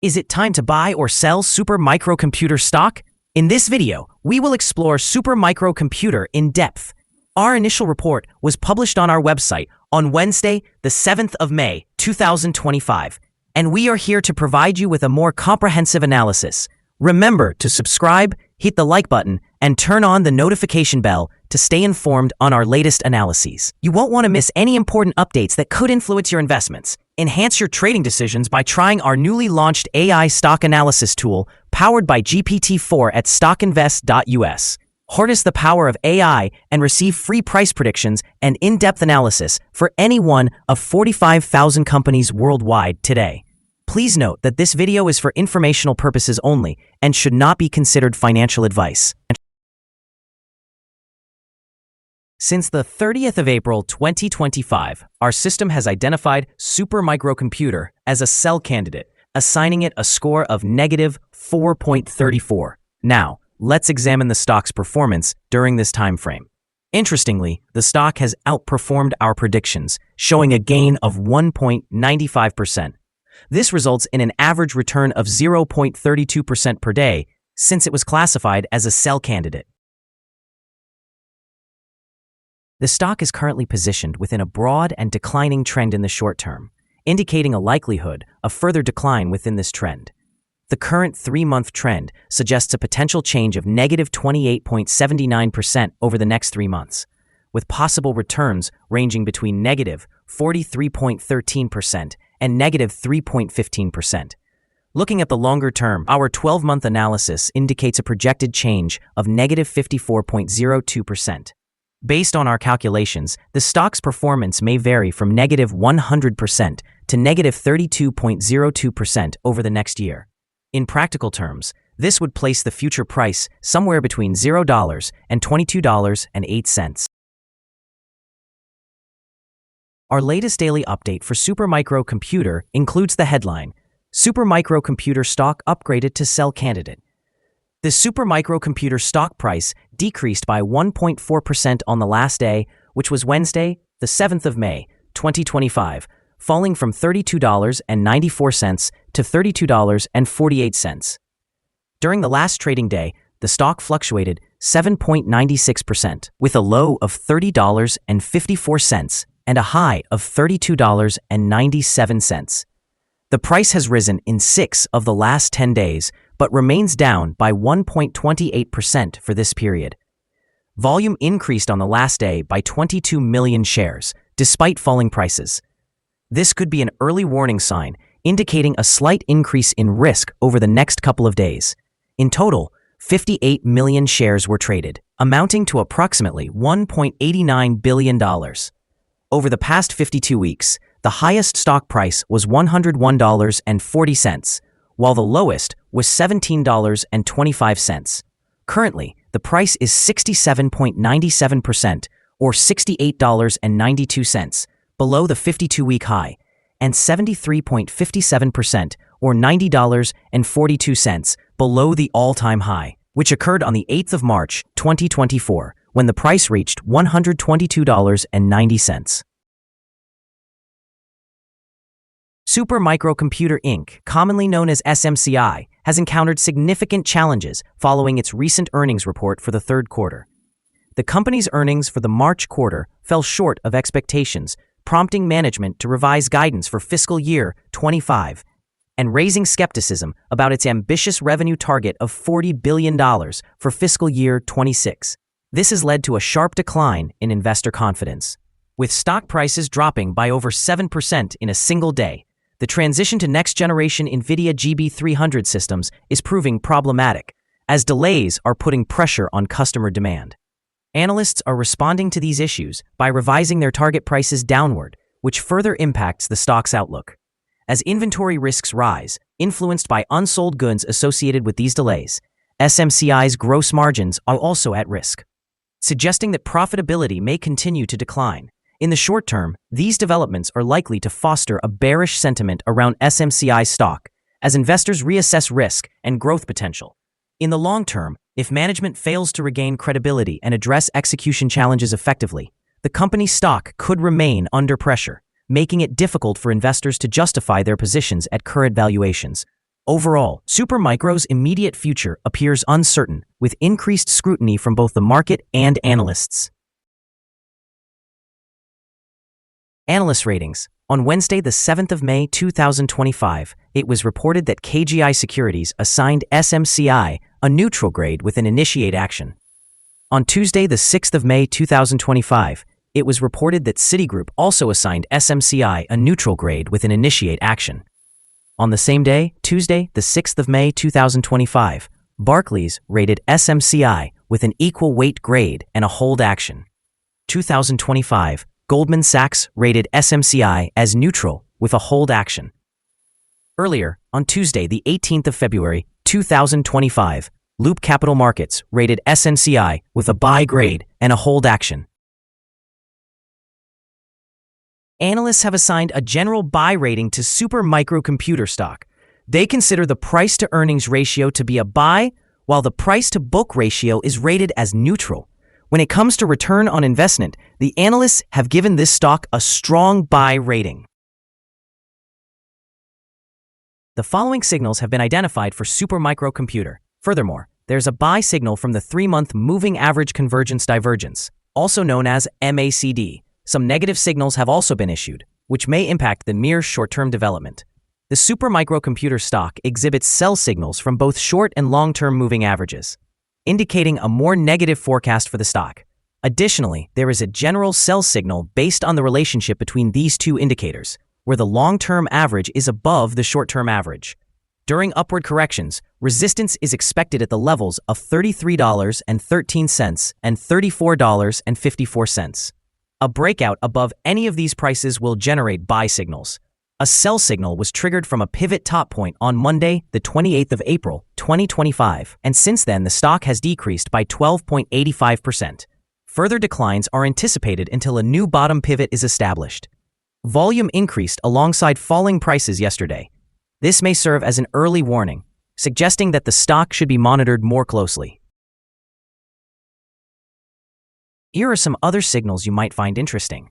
Is it time to buy or sell Supermicrocomputer stock? In this video, we will explore Supermicrocomputer in depth. Our initial report was published on our website on Wednesday, the 7th of May, 2025, and we are here to provide you with a more comprehensive analysis. Remember to subscribe, hit the like button, and turn on the notification bell to stay informed on our latest analyses. You won't want to miss any important updates that could influence your investments. Enhance your trading decisions by trying our newly launched AI stock analysis tool powered by GPT-4 at StockInvest.us. Harness the power of AI and receive free price predictions and in-depth analysis for any one of 45,000 companies worldwide today. Please note that this video is for informational purposes only and should not be considered financial advice. Since the 30th of April 2025, our system has identified Supermicrocomputer as a sell candidate, assigning it a score of negative 4.34. Now, let's examine the stock's performance during this time frame. Interestingly, the stock has outperformed our predictions, showing a gain of 1.95%. This results in an average return of 0.32% per day since it was classified as a sell candidate. The stock is currently positioned within a broad and declining trend in the short term, indicating a likelihood of further decline within this trend. The current 3-month trend suggests a potential change of negative 28.79% over the next 3 months, with possible returns ranging between negative 43.13% and negative 3.15%. Looking at the longer term, our 12-month analysis indicates a projected change of negative 54.02%. Based on our calculations, the stock's performance may vary from negative 100% to negative 32.02% over the next year. In practical terms, this would place the future price somewhere between $0 and $22.08. Our latest daily update for Supermicrocomputer includes the headline, Supermicrocomputer stock upgraded to sell candidate. The Supermicrocomputer stock price decreased by 1.4% on the last day, which was Wednesday, the 7th of May, 2025, falling from $32.94 to $32.48. During the last trading day, the stock fluctuated 7.96%, with a low of $30.54 and a high of $32.97. The price has risen in 6 of the last 10 days, but remains down by 1.28% for this period. Volume increased on the last day by 22 million shares, despite falling prices. This could be an early warning sign, indicating a slight increase in risk over the next couple of days. In total, 58 million shares were traded, amounting to approximately $1.89 billion. Over the past 52 weeks, the highest stock price was $101.40, while the lowest was $17.25. Currently, the price is 67.97% or $68.92 below the 52-week high, and 73.57% or $90.42 below the all-time high, which occurred on the 8th of March, 2024, when the price reached $122.90. Supermicrocomputer Inc., commonly known as SMCI, has encountered significant challenges following its recent earnings report for the third quarter. The company's earnings for the March quarter fell short of expectations, prompting management to revise guidance for fiscal year 25 and raising skepticism about its ambitious revenue target of $40 billion for fiscal year 26. This has led to a sharp decline in investor confidence. With stock prices dropping by over 7% in a single day, the transition to next-generation NVIDIA GB300 systems is proving problematic, as delays are putting pressure on customer demand. Analysts are responding to these issues by revising their target prices downward, which further impacts the stock's outlook. As inventory risks rise, influenced by unsold goods associated with these delays, SMCI's gross margins are also at risk, suggesting that profitability may continue to decline. In the short term, these developments are likely to foster a bearish sentiment around SMCI stock as investors reassess risk and growth potential. In the long term, if management fails to regain credibility and address execution challenges effectively, the company's stock could remain under pressure, making it difficult for investors to justify their positions at current valuations. Overall, Supermicro's immediate future appears uncertain, with increased scrutiny from both the market and analysts. Analyst ratings. On Wednesday, the 7th of May 2025, it was reported that KGI Securities assigned SMCI a neutral grade with an initiate action. On Tuesday, the 6th of May 2025, it was reported that Citigroup also assigned SMCI a neutral grade with an initiate action. On the same day, Tuesday, the 6th of May 2025, Barclays rated SMCI with an equal weight grade and a hold action. 2025, Goldman Sachs rated SMCI as neutral with a hold action. Earlier, on Tuesday, the 18th of February 2025, Loop Capital Markets rated SMCI with a buy grade and a hold action. Analysts have assigned a general buy rating to Supermicro Computer stock. They consider the price-to-earnings ratio to be a buy, while the price-to-book ratio is rated as neutral. When it comes to return on investment, the analysts have given this stock a strong buy rating. The following signals have been identified for Supermicro Computer. Furthermore, there's a buy signal from the 3-month Moving Average Convergence Divergence, also known as MACD. Some negative signals have also been issued, which may impact the mere short-term development. The Supermicro Computer stock exhibits sell signals from both short and long-term moving averages, indicating a more negative forecast for the stock. Additionally, there is a general sell signal based on the relationship between these two indicators, where the long-term average is above the short-term average. During upward corrections, resistance is expected at the levels of $33.13 and $34.54. A breakout above any of these prices will generate buy signals. A sell signal was triggered from a pivot top point on Monday, the 28th of April, 2025, and since then the stock has decreased by 12.85%. Further declines are anticipated until a new bottom pivot is established. Volume increased alongside falling prices yesterday. This may serve as an early warning, suggesting that the stock should be monitored more closely. Here are some other signals you might find interesting.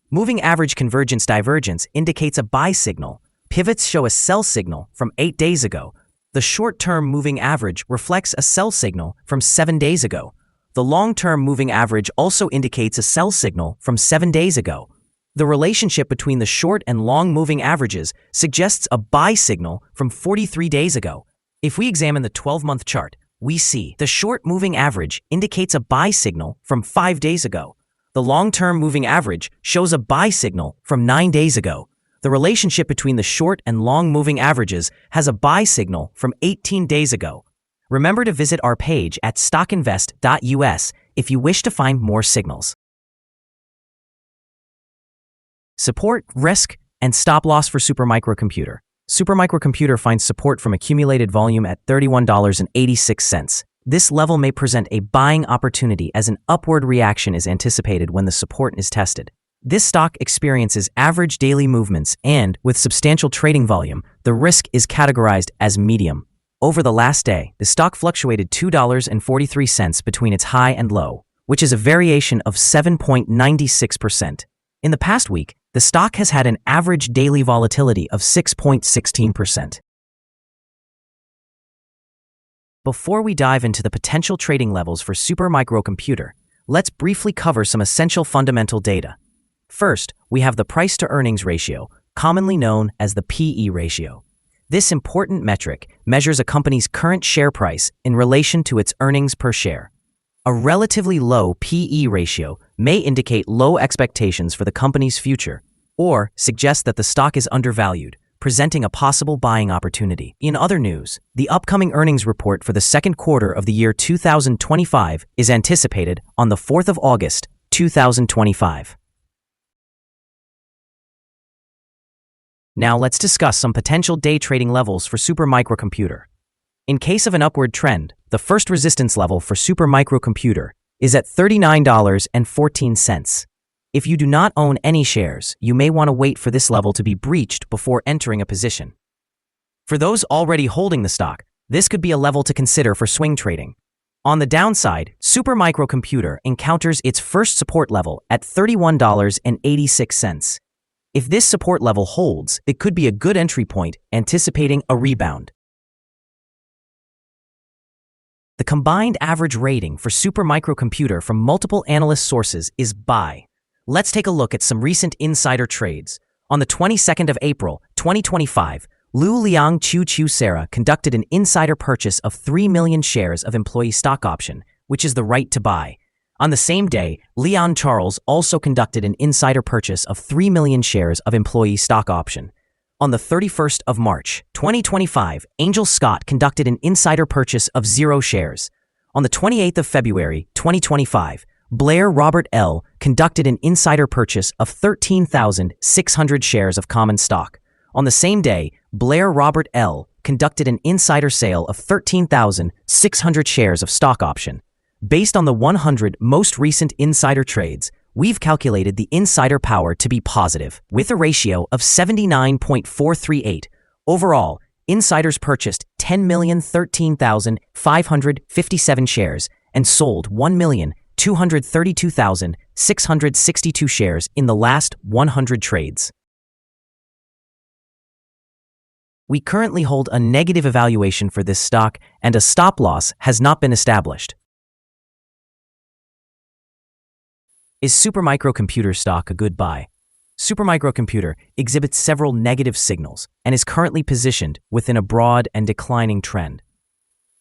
Moving Average Convergence Divergence indicates a buy signal. Pivots show a sell signal from 8 days ago. The short-term moving average reflects a sell signal from 7 days ago. The long-term moving average also indicates a sell signal from 7 days ago. The relationship between the short and long moving averages suggests a buy signal from 43 days ago. If we examine the 12-month chart, we see the short moving average indicates a buy signal from 5 days ago. The long-term moving average shows a buy signal from 9 days ago. The relationship between the short and long moving averages has a buy signal from 18 days ago. Remember to visit our page at StockInvest.us if you wish to find more signals. Support, risk, and stop loss for Supermicro Computer. Supermicro Computer finds support from accumulated volume at $31.86. This level may present a buying opportunity as an upward reaction is anticipated when the support is tested. This stock experiences average daily movements and, with substantial trading volume, the risk is categorized as medium. Over the last day, the stock fluctuated $2.43 between its high and low, which is a variation of 7.96%. In the past week, the stock has had an average daily volatility of 6.16%. Before we dive into the potential trading levels for Supermicro Computer, let's briefly cover some essential fundamental data. First, we have the price-to-earnings ratio, commonly known as the PE ratio. This important metric measures a company's current share price in relation to its earnings per share. A relatively low PE ratio may indicate low expectations for the company's future or suggest that the stock is undervalued, presenting a possible buying opportunity. In other news, the upcoming earnings report for the second quarter of the year 2025 is anticipated on the 4th of August, 2025. Now let's discuss some potential day trading levels for Supermicro Computer. In case of an upward trend, the first resistance level for Supermicro Computer is at $39.14. If you do not own any shares, you may want to wait for this level to be breached before entering a position. For those already holding the stock, this could be a level to consider for swing trading. On the downside, Supermicro Computer encounters its first support level at $31.86. If this support level holds, it could be a good entry point, anticipating a rebound. The combined average rating for Supermicrocomputer from multiple analyst sources is buy. Let's take a look at some recent insider trades. On the 22nd of April, 2025, Lu Liang Chu Sarah conducted an insider purchase of 3 million shares of employee stock option, which is the right to buy. On the same day, Leon Charles also conducted an insider purchase of 3 million shares of employee stock option. On the 31st of March, 2025, Angel Scott conducted an insider purchase of 0 shares. On the 28th of February, 2025, Blair Robert L. conducted an insider purchase of 13,600 shares of common stock. On the same day, Blair Robert L. conducted an insider sale of 13,600 shares of stock option. Based on the 100 most recent insider trades, we've calculated the insider power to be positive, with a ratio of 79.438. Overall, insiders purchased 10,013,557 shares and sold 1,232,662 shares in the last 100 trades. We currently hold a negative evaluation for this stock, and a stop loss has not been established. Is Supermicrocomputer stock a good buy? Supermicrocomputer exhibits several negative signals and is currently positioned within a broad and declining trend.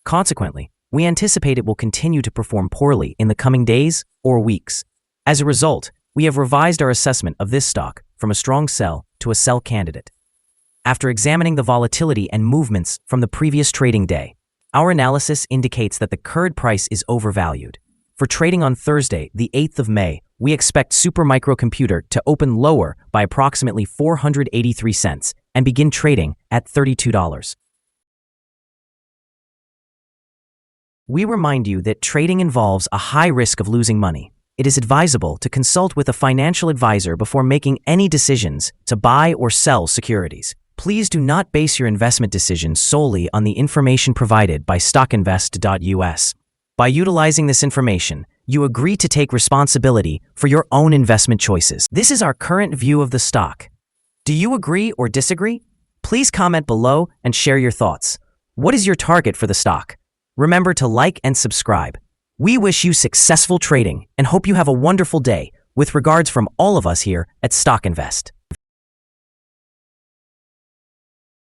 Consequently, we anticipate it will continue to perform poorly in the coming days or weeks. As a result, we have revised our assessment of this stock from a strong sell to a sell candidate. After examining the volatility and movements from the previous trading day, our analysis indicates that the current price is overvalued. For trading on Thursday, the 8th of May, we expect Supermicrocomputer to open lower by approximately 483 cents and begin trading at $32. We remind you that trading involves a high risk of losing money. It is advisable to consult with a financial advisor before making any decisions to buy or sell securities. Please do not base your investment decisions solely on the information provided by StockInvest.us. By utilizing this information, you agree to take responsibility for your own investment choices. This is our current view of the stock. Do you agree or disagree? Please comment below and share your thoughts. What is your target for the stock? Remember to like and subscribe. We wish you successful trading and hope you have a wonderful day, with regards from all of us here at StockInvest.